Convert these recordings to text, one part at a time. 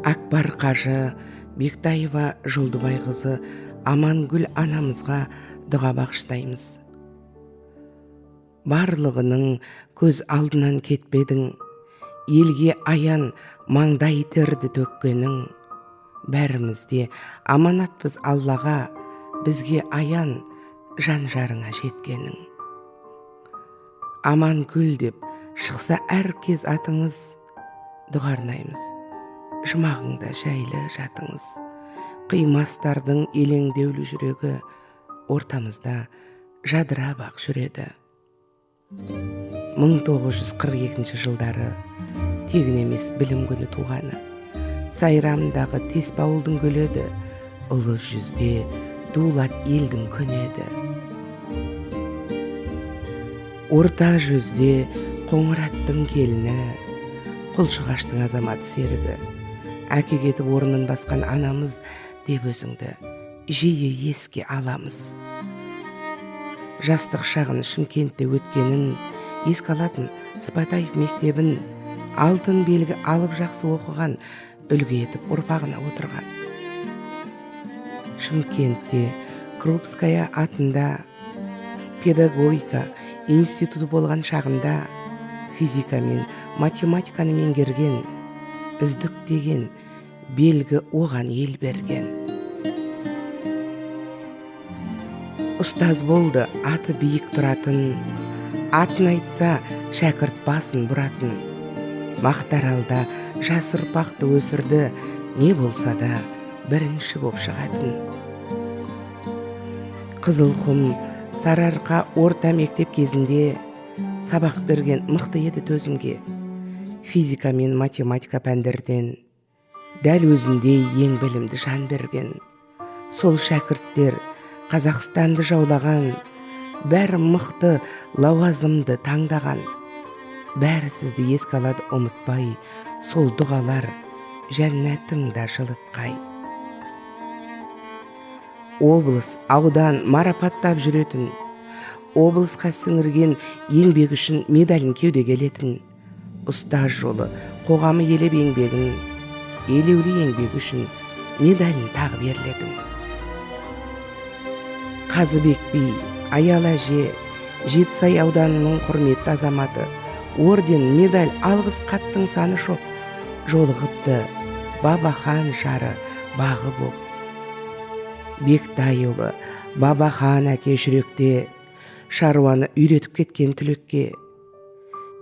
Акбар қажы, Бектаева Жолдыбай қызы Амангүл анамызға дұға бағыштаймыз. Барлығының көз алдынан кетпедің, елге аян маңдай терді төккенің, бәрімізде аманатпыз Аллаға, бізге аян жан жарыңа жеткенің. Амангүл деп шықса әр кез атыңыз, дұға арнаймыз. Жұмағыңда жайлы жатыңыз. Қимастардың елеңдеулі жүрегі ортамызда жадыра бақ жүреді. 1942 жылдары тегін емес білім күні туғаны. Сайрамдағы Тесбауылдың гүледі, ұлы жүзде дулат елдің көнеді. Орта жүзде қоңыраттың келіні, құлшығаштың азаматы серігі. Әке кетіп орнын басқан анамыз деп өзіңді жиі еске аламыз. Жастық шағын Шымкентте өткенін, еске алатын Сыпатаев мектебін, алтын белгі алып жақсы оқыған, үлгі етіп ұрпағына отырған. Шымкентте Крупская атында педагогика институты болған шағында физика мен математиканы меңгерген, үздік деген белгі оған ел берген. Ұстаз болды аты биік тұратын, атын айтса шәкірт басын бұратын. Мақтаралда жас ұрпақты өсірді, не болса да бірінші боп шығатын. Қызылқұм, Сарыарқа орта мектеп кезінде сабақ берген мықты еді төзімге. Физика мен математика пәндерден дәл өзіндей ең білімді жан берген. Сол шәкірттер Қазақстанды жаулаған, бәрі мықты лауазымды таңдаған. Бәрі сізді еске алады ұмытпай, сол дұғалар жәннәтіңді жылытқай. Облыс, аудан марапаттап жүретін, облысқа сіңірген еңбек үшін медалін кеуде келетін. Ұстаз жолы қоғамы елеп еңбегін, елеулі еңбек үшін медалін тағы берілетін. Қазыбек би, Аял әже, Жетісай ауданының құрметті азаматы, орден, медаль, алғыс қаттың саны шоқ, жолығыпты Бабахан жары бағы боп. Бектайұлы, Бабахан әке жүректе, шаруаны үйретіп кеткен түлекке.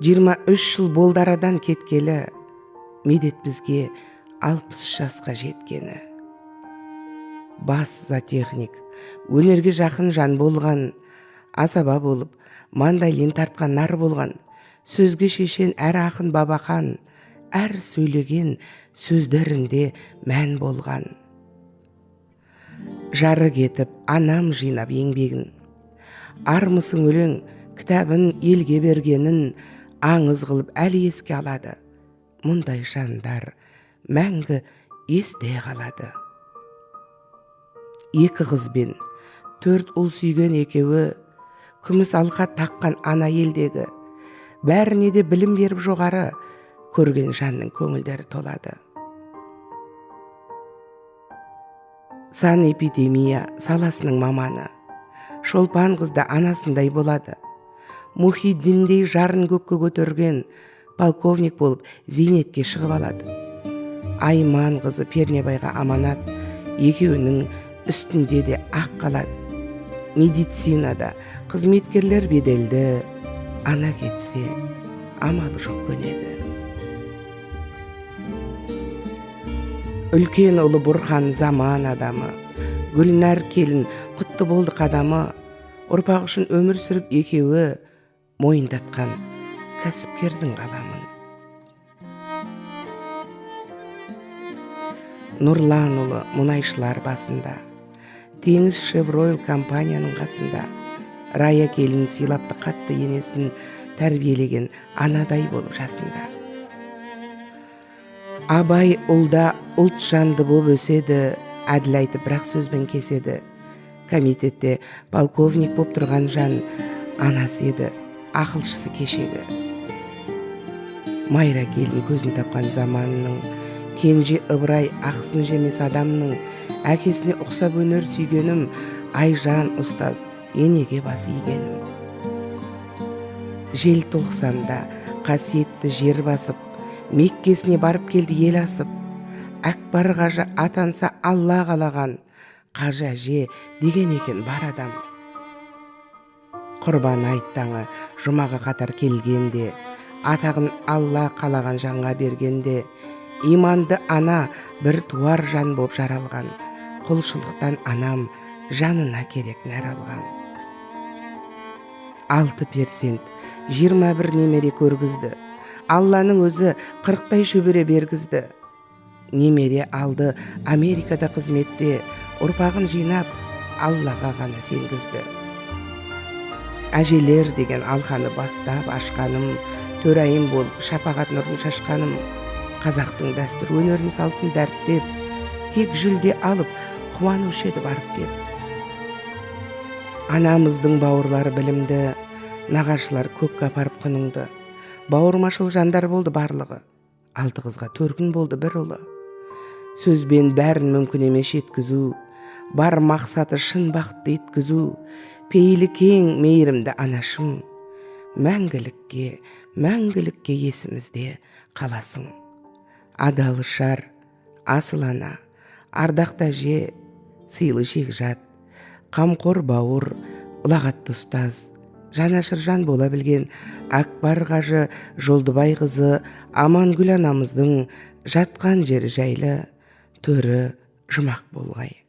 23 жыл болды арадан кеткелі, медет бізге 60 жасқа жеткені. Бас зоотехник, өнерге жақын жан болған, асаба болып, мандайлин тартқан нар болған, сөзге шешен әр ақын Бабахан, әр сөйлеген сөздерінде мән болған. Жары кетіп, анам жинап еңбегін, армысың өлең кітабын елге бергенін аңыз қылып әлі еске алады. Мұндай жандар мәңгі есте қалады. 2 қыз бен 4 ұл сүйген екеуі, күміс алқа таққан ана елдегі, бәріне де білім беріп жоғары, көрген жанның көңілдері толады. Санэпидемия саласының маманы, Шолпан қызда анасындай болады. Мұхиддиндей жарын көкке көтерген, полковник болып зейнетке шығып алады. Айман қызы Пернебайға аманат, екеуінің үстінде де ақ қалады. Медицинада қызметкерлер беделді, ана кетсе амалы жоқ көнеді. Үлкен ұлы Бұрхан заман адамы, Гүлнар келін құтты болды қадамы, ұрпақ үшін өмір сүріп екеуі мойындатқан кәсіпкердің қаламын. Нұрлан ұлы мұнайшылар басында, Теңіз Шевройл компанияның қасында, Рая келін сыйлапты қатты енесін тәрбиелеген анадай болып жасында. Абай ұлда ұлт жанды боп өседі, әділ айтып бірақ сөзбен кеседі. комитетте полковник боп тұрған жан анасы еді, ақылшысы кешегі. Майра келін көзін тапқан заманның, кенже Ыбырай ақсын жемес адамның, әкесіне ұқсап өнер сүйгенім, Айжан ұстаз енеге бас игенім. Жел тоқсанда қасиетті жер басып, Меккесіне барып келді ел асып, Әкбар қажы атанса Алла қалаған, қажы әже деген екен бар адам. Құрбан айт таңы жұмаға қатар келгенде, атағын Алла қалаған жанға бергенде, иманды ана бір туар жан боп жаралған, құлшылықтан анам жанына керек нәр алған. 6%, 21 немере көргізді. Алланың өзі 40-тай шөбере бергізді. Немере алды Америкада қызметте, ұрпағын жинап Аллаға ғана сенгізді. Әжелер деген алқаны бастап ашқаным, төрайым болып шапағат нұрын шашқаным, қазақтың дәстүр өнерін салтын дәріптеп, тек жүлде алып қуанушы еді барып кеп. Анамыздың бауырлары білімді, нағашылар көкке апарып құныңды. Бауырмашыл жандар болды барлығы, 6 қызға 4 күн болды бір ұлы. Сөзбен бәрін мүмкін емес еткізу, бар мақсаты шын бақытты еткізу, пейілі кең мейірімді анашым, мәңгілікке есімізде қаласың. Адалы шар, асыл ана, ардақты әже, сыйлы жекжат, қамқор бауыр, ұлағатты ұстаз, жанашыр жан бола білген Әкбар қажы Жолдыбай қызы Амангүл анамыздың жатқан жері жайлы, төрі жұмақ болғай.